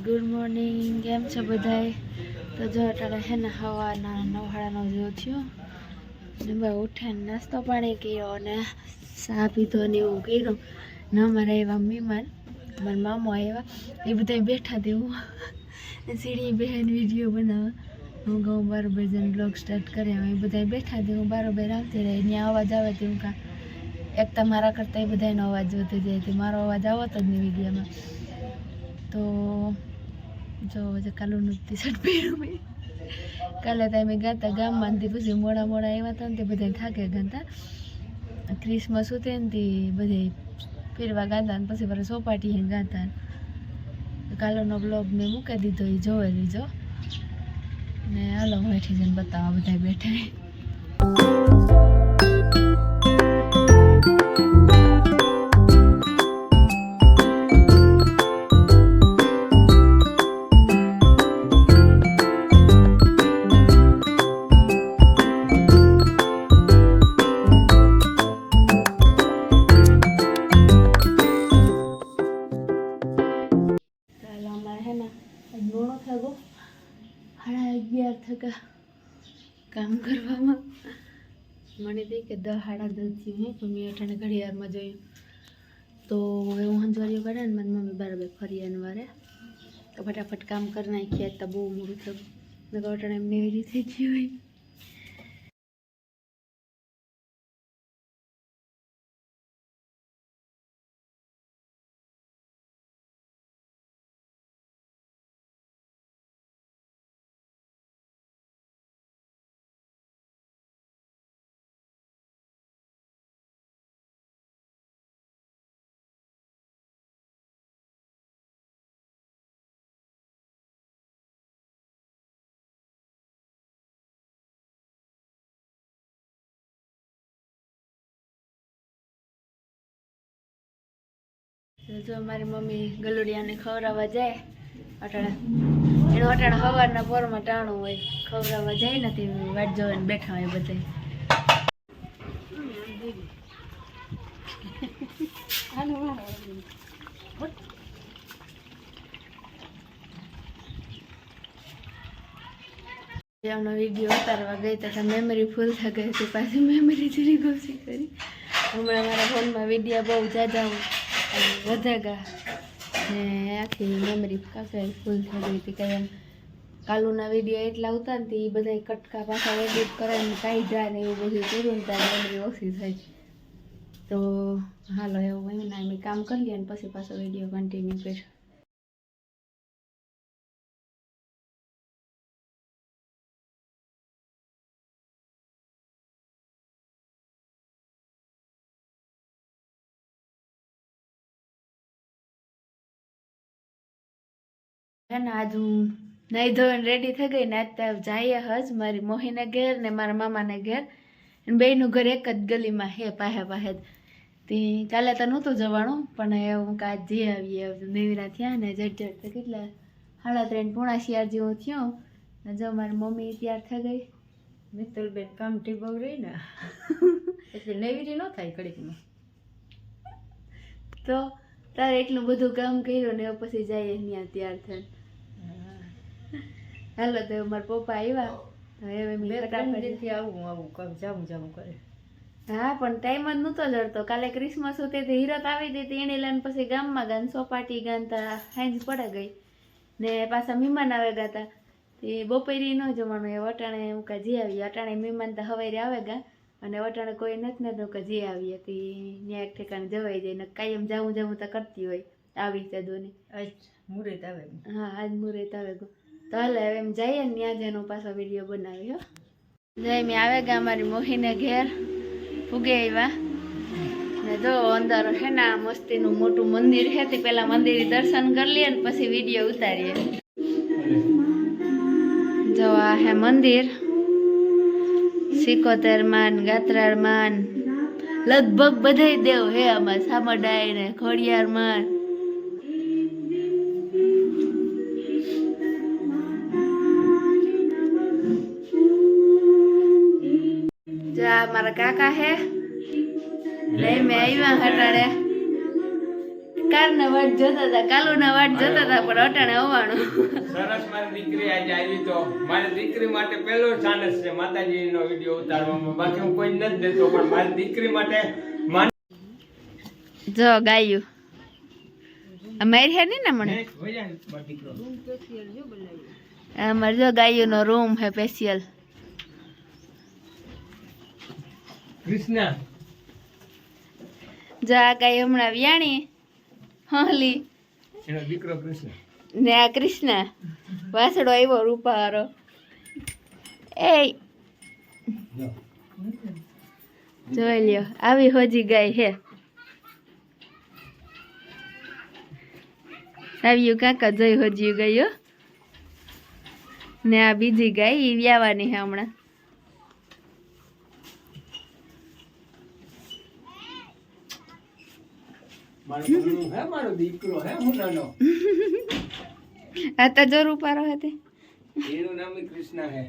Good morning, કેમ છો બધાય? તો જો અત્યારે હે ને સવારના 9:30 જેવો થયો ને ભાઈ ઉઠીને નાસ્તો પાણી કર્યો અને ચા પીધો ને એવું કર્યું ને અમારે આવ્યા મહેમાન, મારા મામો આવ્યા, એ બધા બેઠા હતા. હું સીડી બહેન વિડીયો બનાવવા, હું કહું બરાબર જઈને બ્લોગ સ્ટાર્ટ કર્યા. એ બધા બેઠા હતા, હું બરાબર આવતી રહી. ત્યાં અવાજ આવે તે હું એક તો મારા કરતાં એ બધાનો અવાજ વધતો જાય તે મારો અવાજ આવતો જ નહીં વિડીયોમાં. તો જો કાલુનું ટી શર્ટ પહેર્યું મેં. કાલે તો અમે ગાતા ગામમાં પછી મોડા આવ્યા હતા ને તે બધા થાકે ગાતા. ક્રિસમસ હતી ને તે બધે ફેરવા ગાતા ને પછી મારે સોપાટી ગાતા. કાલોનો બ્લોગ મેં મૂકી દીધો, એ જોઈ લીજો ને હાલો હું એઠી જઈને બતાવવા બધા બેઠા. કામ કરવામાં મને દે કે 10:30 થયું પણ મેં અઠાણે ઘડિયાળમાં જોયું તો એવું હંજવારીઓ કરે ને મારી મમ્મી બરાબર ફરિયાને વારે તો ફટાફટ કામ કરી નાખ્યા. તો બહુ મોડું થયું ને અઠાણે એમને એવી રીતે થયું હોય. જો મારી મમ્મી ગલુડિયાને ખવડાવવા જાય અટાણે, એનું અટાણે સવારના પોરમાં ટાણું હોય, ખવડાવવા જાય ને તે વાટ જોઈને બેઠા હોય બધા. એમનો વિડીયો ઉતારવા ગઈ તો મેમરી ફૂલ થઈ ગઈ હતી, પાછી મેમરી જરી ઘોસી કરી. હમણાં મારા ફોનમાં વિડીયો બહુ જાજા વધેગા ને આખી મેમરી કાંઈ ફૂલ થઈ ગઈ હતી. કંઈ એમ કાલુના વિડીયો એટલા ઉતારતી એ બધા કટકા પાછા એડિટ કરીને કાઢ્યા ને એવું બધું કર્યું ને ત્યારે મેમરી ઓછી થઈ. તો હાલો એવું મહિના અમે કામ કરી લઈએ ને પછી પાછો વિડીયો કન્ટિન્યુ કરીશું. હે ને આજ હું નહીં ધોઈને રેડી થઈ ગઈ ને આજ જઈએ હજ મારી મોહીને ઘેર ને મારા મામાને ઘેર. બેયનું ઘર એક જ ગલીમાં હે, પાહે પાહે જ. તે કાલે તો નહોતું જવાનું પણ હું કાજ જઈ આવીએ. નેવીના થયા ને જટ તો કેટલા 3:30 પોણા 4 જેવું થયું. જો મારી મમ્મી તૈયાર થઈ ગઈ. મિત્તલબેન કામથી બહુ રહી ને એટલે નેવીરી ન થાય ઘડીકમાં. તો તારે એટલું બધું કામ કર્યું ને પછી જઈએ ત્યાં તૈયાર થઈને. હાલો તો મારા પપ્પા આવ્યા તો હવે આવું જાવું કરે. હા પણ ટાઈમ જ નહોતો જડતો. કાલે ક્રિસમસ હતી તો હીરત આવી હતી એને લઈને પછી ગામમાં ગાન સોપાટી ગાનતા સાંજ પડે ગઈ ને પાછા મહેમાન આવે ગાતા તે બપોરી ન જવાનું. એ વટાણે હું કાં જઈ આવીએ. અટાણે મહેમાન તો હવારે આવે ગા અને વટાણે કોઈ નથી ને તો કે જઈ આવીએ. તે ત્યાં એક ઠેકાણે જવાઈ જાય ને કાયમ જાવું તો કરતી હોય આવી ચદોની. મુહૂર્ત આવે. હા આજ મુહૂર્ત આવે ગયો તો હાલે હવે એમ જઈએ ને ત્યાં જેનો પાછો વિડીયો બનાવી. હો જઈ મેં આવે ગા મારી મોહીને ઘેર ઉગે આવ્યા ને જો અંદર હે ને મસ્તીનું મોટું મંદિર છે. તે પેલા મંદિર દર્શન કરી લઈએ ને પછી વિડીયો ઉતારીએ. જો આ હે મંદિર 71 માં ગાત્રાળ માં લગભગ બધા દેવ હે આમાં, સામડાઈ ને ખોડિયાર માં. જા મારા કાકા હે ને મેં આવ્યા હટાડે કારના વાટ જોતા હતા, કાલુના વાટ જોતા હતા, પણ અટાણે આવવાનું. સરસ મારી દીકરી આજે આવી તો મારી દીકરી માટે પહેલો ચાન્સ છે માતાજીનો વિડીયો ઉતારવામાં. બાકી હું કોઈ નથી દેતો, પણ મારી દીકરી માટે જો ગાયું અમારી હે નહીં ને મને અમારે જો ગાયું નો રૂમ હે સ્પેશિયલ. કૃષ્ણ જો આ ગાય હમણાં વ્યાણી હોલી એનો દીકરો કૃષ્ણ ને આ કૃષ્ણ વાસડો આવ્યો રૂપારો. એ જોઈ લ્યો આવી હોજી ગાય હે. આવ્યું કાકા જોઈ હોજ્યું ગયો ને આ બીજી ગાય ઈ વ્યાવાની હે હમણાં. મારો દીકરો હે હું નાનો આ તો જો રૂપારો હતી. એનું નામ કૃષ્ણ હે.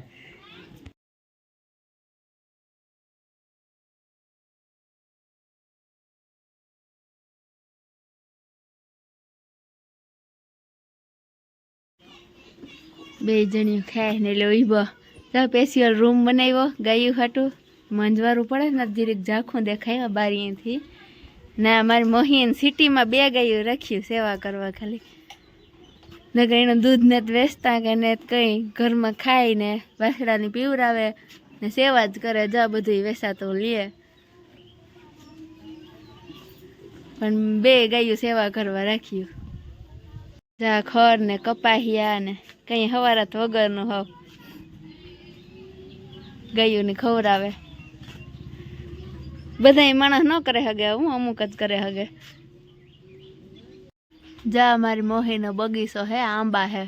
બે જણીઓ ખાય ને એટલે ઉભો તો સ્પેશિયલ રૂમ બનાવ્યો ગાયું ખાટું. મંજવારું પડે ને જીરીક ઝાંખું દેખાય બારીએથી. ના મારી મોહીન સિટીમાં 2 ગાયું રાખ્યું સેવા કરવા ખાલી. ને કંઈ એનું દૂધ ને વેચતા કે ને કંઈ ઘરમાં ખાય ને વાસડાની પીવરાવે ને સેવા જ કરે. જા બધું વેચાતો લે, પણ 2 ગાયું સેવા કરવા રાખ્યું. જા ખર ને કપાહિયા ને કઈ હવારાત વગરનું હવ ગાયું ને ખવરાવે. બધાય માણસ ન કરે હગે, હું અમુક જ કરે હગે. જા મારી મોહીનો બગીચો હે, આંબા હે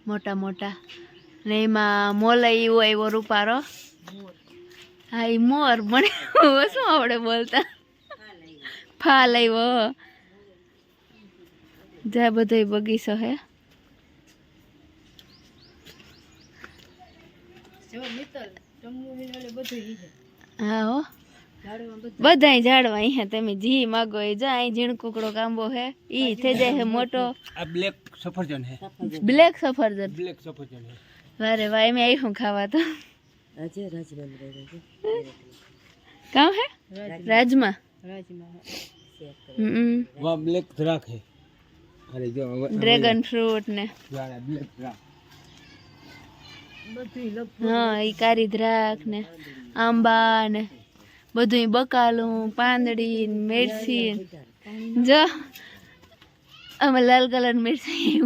મોટા મોટા ને એમાં મોલઈ એવો આવ્યો રૂપારો. હા એ મોર મને શું આવડે બોલતા, ફાલ આવ્યો. જા બધો બગીચો હે. હા હો બધાય ઝાડવા અહીંયા તમે જી માગો એ જા. અહીં ઝીણકુકડો કાંબો હે ઈ થઈ જાય હે મોટો. આ બ્લેક સફરજન હે. બ્લેક સફરજન. બ્લેક સફરજન હે. વારે વાહ એમ આવ્યું ખાવા તો. કામ હે રાજમા. વાહ બ્લેક દ્રાક્ષ હે. અરે જો ડ્રેગન ફ્રૂટ ને વાળા બ્લેક દ્રાક્ષ. હા ઈ કારી દ્રાક્ષ ને આંબા ને બધું બકાલું પાંદડી મિરસી. જો આમાં લાલ કલર મિરસી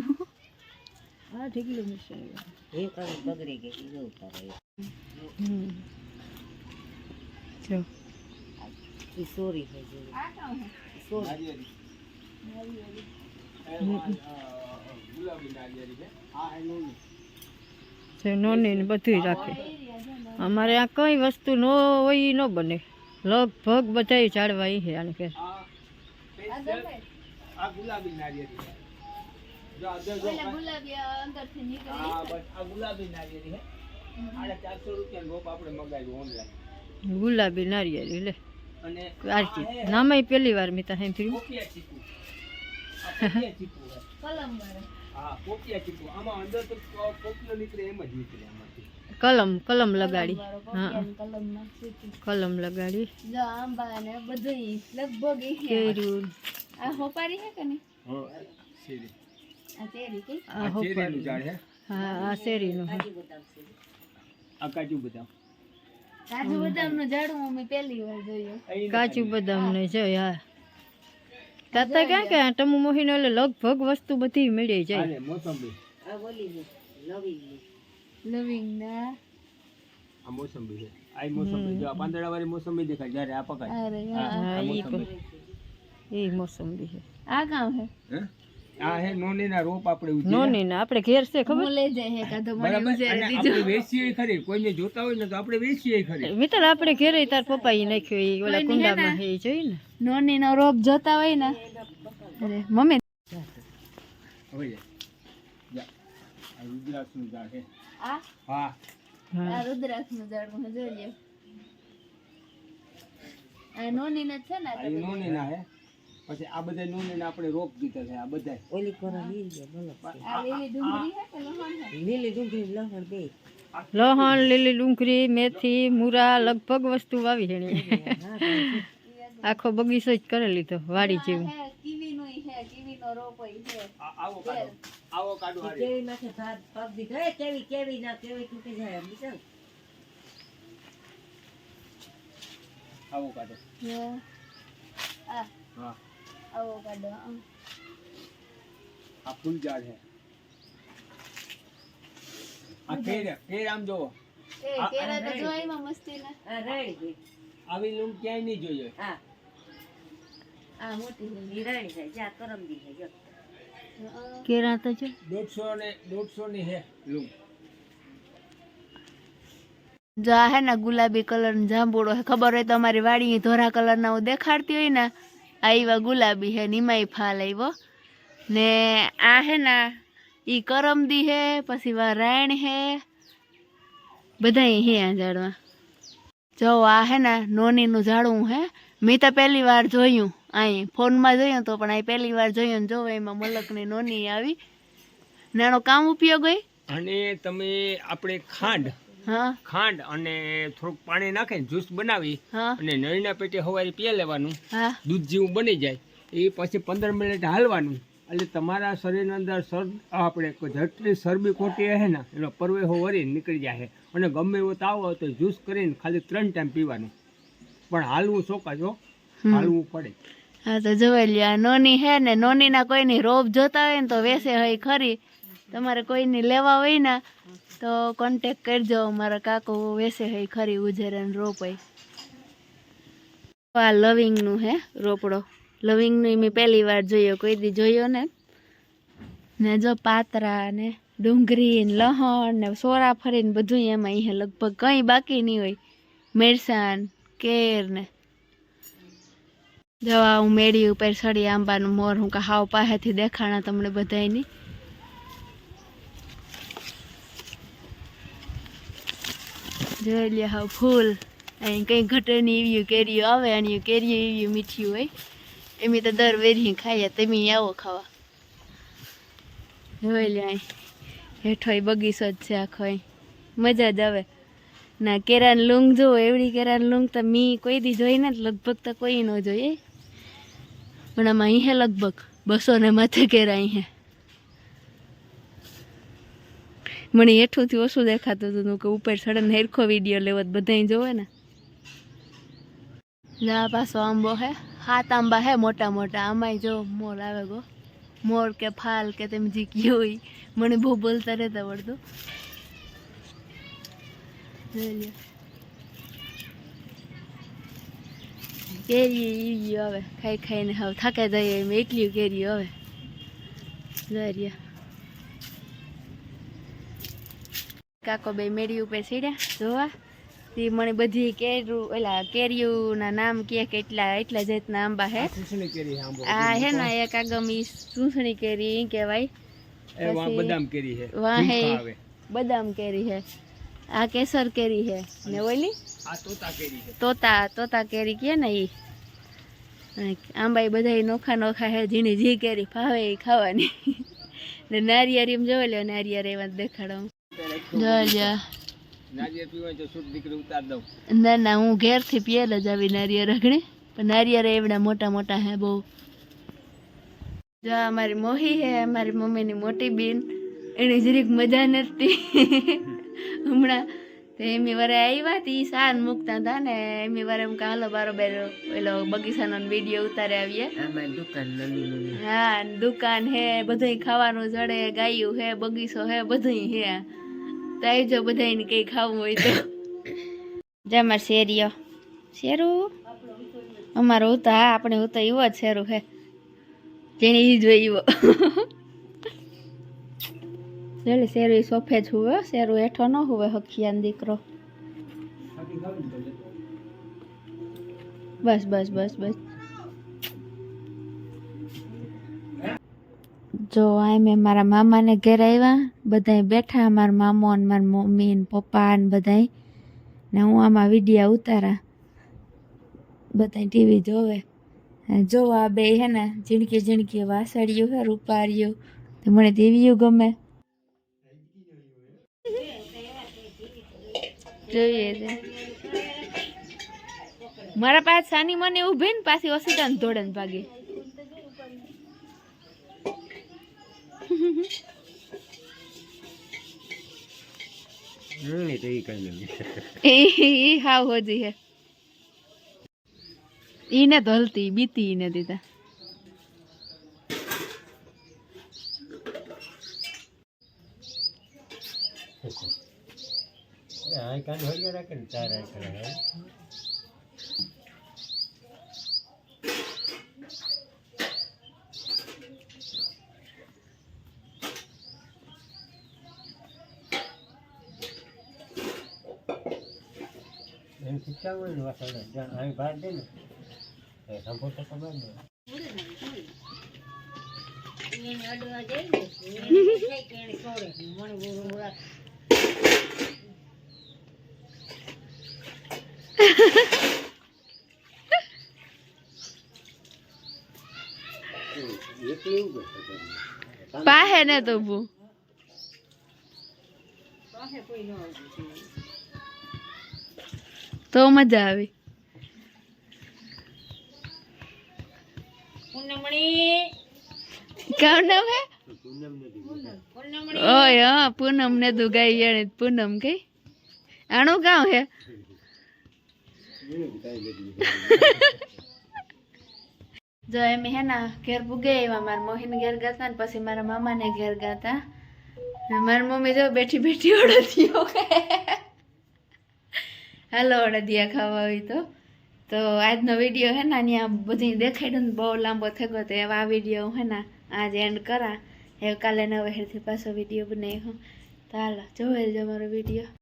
નોની ને બધું રાખે. અમારે આ કઈ વસ્તુ ન હોય ઈ ન બને. લગભગ બધા ઝાડવા ઈ છે. આને કે આ ગુલાબી નારિયેળી હે. જો આ જો ગુલાબી અંદરથી નીકળે. આ બસ આ ગુલાબી નારિયેળી હે. આને 400 રૂપિયા ગોપ આપણે મગાવ્યું ઓનલાઈન. ગુલાબી નારિયેળી લે. અને આરતી નામે પહેલી વાર મેં તા સાંભળ્યું. પોપિયા ચીકુ. આ પોપિયા ચીકુ હે. કલમ વાળો. હા પોપિયા ચીકુ. આમાં અંદર તો પોપિયો નીકળે એમ જ નીકળે આમાંથી. કલમ લગાડી. હા કલમમાં સીટી. કલમ લગાડી. જો આંબા ને બધું લગભગ ઈ હે. કેરું આ હોપારી હે કે નહીં? હા શેરી. આ તેરી કે આ આ ચેરીનું હોપારી. ઝાડ હે. હા આ શેરીનું. આ કાજુ બદામ. કાજુ બદામ નું ઝાડવું અમે પહેલી વાર જોયું. કાચું બદામ ને જોઈ. હા તાતા ક્યાં કે ટમુ મોહીને એટલે લગભગ વસ્તુ બધી મળી જાય. આને મોસંબી. લવિંગ ના આ મોસંબી છે. આ મોસંબી જો આ પાંદડાવાળી મોસંબી દેખાય જ્યારે આ પકાય. અરે હા, હા આ ઈ મોસંબી. એ મોસંબી છે. આ કામ હે હે? આ હે નોનીના રોપ આપણે ઉછેર્યા. નોની ને આપણે ઘેર છે ખબર. હું લઈ જાય હે કાં તો મને બરાબર. ઉજેરે અને દીજો. આપણે વેચીએ ખરી. કોઈને જોતા હોય ને તો આપણે વેચીએ ખરી. મિત્ર આપણે ઘેરે તાર પપ્પા ઈ નાખ્યો ઈ ઓલા કોઈની હે ને? કુંડામાં હે ઈ જોઈ ને. નોની નો રોપ જોતા હોય ને અરે મમ્મી હવે જા. આ રુદ્રાક્ષનું ઝાડ હે. આ હા. આ રુદ્રાક્ષ નું ઝાડ મને જોઈ લ્યો. આ નોની ને છે ને આ ઈ નોનીના હે. પછી આ બધા નોંધીને આપણે રોપ દીધા છે આ બધા ઓલી કોરા લીલી છે બોલો આ લીલી ડુંગળી હે કે લસણ હે? લીલી ડુંગળી લસણ બે લસણ લીલી ડુંગળી મેથી મૂરા લગભગ વસ્તુ વાવી છે એણે. આખો બગીચો જ કરી લીધો વાડી જેવું. હે કીવીનું હે, કીવીનો રોપ હોય છે. આવો કાઢો હારી. કેવી માથે ભાત પગ દીધો કેવી ના કેવી તૂટી જાય બીજા આવો કાઢો હે. આ હા આવો કાઢો. આ ફૂલ ઝાડ છે આ કેર આમ જોવો એ કેરા તો જો એમાં મસ્તી ના. આ રેડી ગઈ આવી લૂમ ક્યાંય નહીં જોઈએ હા આ મોટી છે. ઈ રેડી થાય જા કરમ દી છે જો હા. કેરા તો છે 150 ની હે લૂમ જો આ હે ને ગુલાબી કલર નો જાંબુડો હે, ખબર હોય તો અમારી વાડી ધોરા કલર ના હું દેખાડતી હોય ને આ એવા ગુલાબી હે, નિમાઈ ફાલ આવ્યો ને. આ હે ને ઈ કરમદી હે, પછી વા રાયણ હે, બધા હે આ ઝાડમાં. જો આ હે ને નોની નું ઝાડવું હે, મેં તો પહેલી વાર જોયું અહીં ફોનમાં જોયું તો, પણ અહીં પહેલી વાર જોયું ને જોવે એમાં મલકની નોની આવી નાનો કામ ઉપયોગ હોય. અને તમે આપણે હા ખાંડ અને થોડુંક પાણી નાખીને જ્યુસ બનાવી હા અને નળીના પેટે સવારે પી લેવાનું, હા દૂધ જેવું બની જાય. એ પછી 15 મિનિટ હાલવાનું એટલે તમારા શરીરની અંદર આપણે જેટલી ચરબી ખોટી હે ને એનો પરવેહો વરી નીકળી જાય. અને ગમે એવો તાવ હોય તો જ્યુસ કરીને ખાલી 3 ટાઈમ પીવાનું, પણ હાલવું ચોક્કસ જો હાલવું પડે. હા તો જોઈ લ્યો, આ નોની હે ને, નોનીના કોઈની રોપ જોતા હોય ને તો વેસે હોય ખરી. તમારે કોઈની લેવા હોય ને તો કોન્ટેક કરજો, મારા કાકો વેસે હોય ખરી ઉજેરાનો રોપ હોય. આ લવિંગનું હે રોપડો, લવિંગનું મેં પહેલી વાર જોયો, કોઈ દી જોયો ને જો પાતરા ને ડુંગળી ને લહણ ને સોરા ફરીને બધું એમાં અહીંયા લગભગ કંઈ બાકી નહીં હોય. મેરસાન કેર ને જવા હું મેળી ઉપર સડી આંબાનું મોર હું હાવ પાસેથી દેખાણા તમને બધાયની. જોઈ લે હાવ ફૂલ, અહીં કંઈ ઘટે નહીં એવી કેરીઓ આવે, અને કેરીઓ એવી મીઠી હોય. એમ તો દર વેરી ખાઈએ, તમે આવો ખાવા. જોઈ લે અહીં હેઠો બગીચો જ છે આખો, અહીં મજા જ આવે. ના કેરાની લૂંગ જોવો, એવડી કેરાની લૂંગ તો મી કોઈ દી જોઈ ને, લગભગ તો કોઈ ન જોઈએ, પણ આમાં અહીં હે લગભગ 200 ને માથે કેરા અહીં હે. મને હેઠુંથી ઓછું દેખાતું હતું કે ઉપર સડન હેરખો વિડીયો લેવો બધા જોવે ને. લા પાછો આંબો હે, 7 આંબા હે મોટા મોટા. આમાંય જો મોર આવે ગો, મોર કે ફાલ કે તેમ જી કયો હોય, મને બહુ બોલતા રહેતા આવડતું. કેરી આવે ખાઈ ખાઈને હવે થાકે જાય એમ, એટલી કેરી આવે. જોઈ કાકો બે મેળી ઉપર સીડ્યા જોવા, તે મને બધી કેરીઓના નામ કહે કે એટલા જાતના આંબા હે. આ હે ને એક આગમી સૂસણી કેરી કહેવાય, બદામ કેરી છે, વાહે બદામ કેરી હે, આ કેસર કેરી હે, ને ઓલી આ તોતા કેરી છે, તોતા કેરી કે ને ઈ. આંબા બધા નોખા નોખા હે, જીની જી કેરી ભાવે એ ખાવાની. ને નારિયેળ એમ જોઈ લો, નારિયેળ એવા દેખાડો. નારિયેળ પીવાય તો શુદ્ધ દીકરી ઉતાર દઉં. ના હું ઘેરથી પીએલ જ આવી નારિયેળ રગણી, પણ નારિયેળ એવડા મોટા મોટા હે બહુ. જો અમારી મોહી હે, અમારી મમ્મીની મોટી બેન, એની જરીક મજા નથી હમણાં. તો એમની વારે આવ્યા હતી, સાન મૂકતા હતા ને એમની વારે એમ હાલો બારોબાર ઓલો બગીચાનો વિડીયો ઉતારે આવીએ. હા દુકાન હે, બધું ખાવાનું જડે, ગાયું હે, બગીચો હે, બધું હે. તો આવજો બધાને કંઈ ખાવું હોય તો. જમા શેરીઓ શેરું અમારો ઉતા, હા આપણે ઉતા એવો જ શેરું હે, જેને એ જોઈ એવો. એટલે શેરું સોફે જ હુવે, શેરું હેઠો ન હુવે, હખિયાનો દીકરો. બસ બસ બસ બસ. જો આ મેં મારા મામાને ઘેર આવ્યા, બધા બેઠા, મારા મામો ને મારા મમ્મી ને પપ્પા ને બધા, ને હું આમાં વિડીયા ઉતારા, બધા ટીવી જોવે. જો આ બે હે ને ઝીણકી ઝીણકી વાસળીયું હે રૂપાળીયું તો મને તેવીયું ગમે જોઈએ છે મારા પાસે સાની મને ઊભી ને પાછી ઓસીટાને દોડે ને ભાગે ઈ હાવ હોજી હે ઈને તો હલતી બીતી ઈને દીધા પાહે ને તો બુ તો મજા આવે કામ નામ હે ઓય હા પૂનમ ને તું ગાઈ એને પૂનમ કઈ આનું ગામ હે જો એમ હે ના ઘેર પૂગે એવા મારા મોહીને ઘેર ગાતા ને પછી મારા મામાને ઘેર ગાતા મારી મમ્મી જો બેઠી બેઠી ઓળદીઓ હાલો ઓળદિયા ખાવા હોય તો આજનો વિડીયો હે ને ત્યાં બધી દેખાડ્યું ને બહુ લાંબો થઈ ગયો તો એવા આ વિડીયો હે ને આજ એન્ડ કરા એ કાલે નવે હેરથી પાછો વિડીયો બનાવ્યો તો હાલો જોવે જ અમારો વિડીયો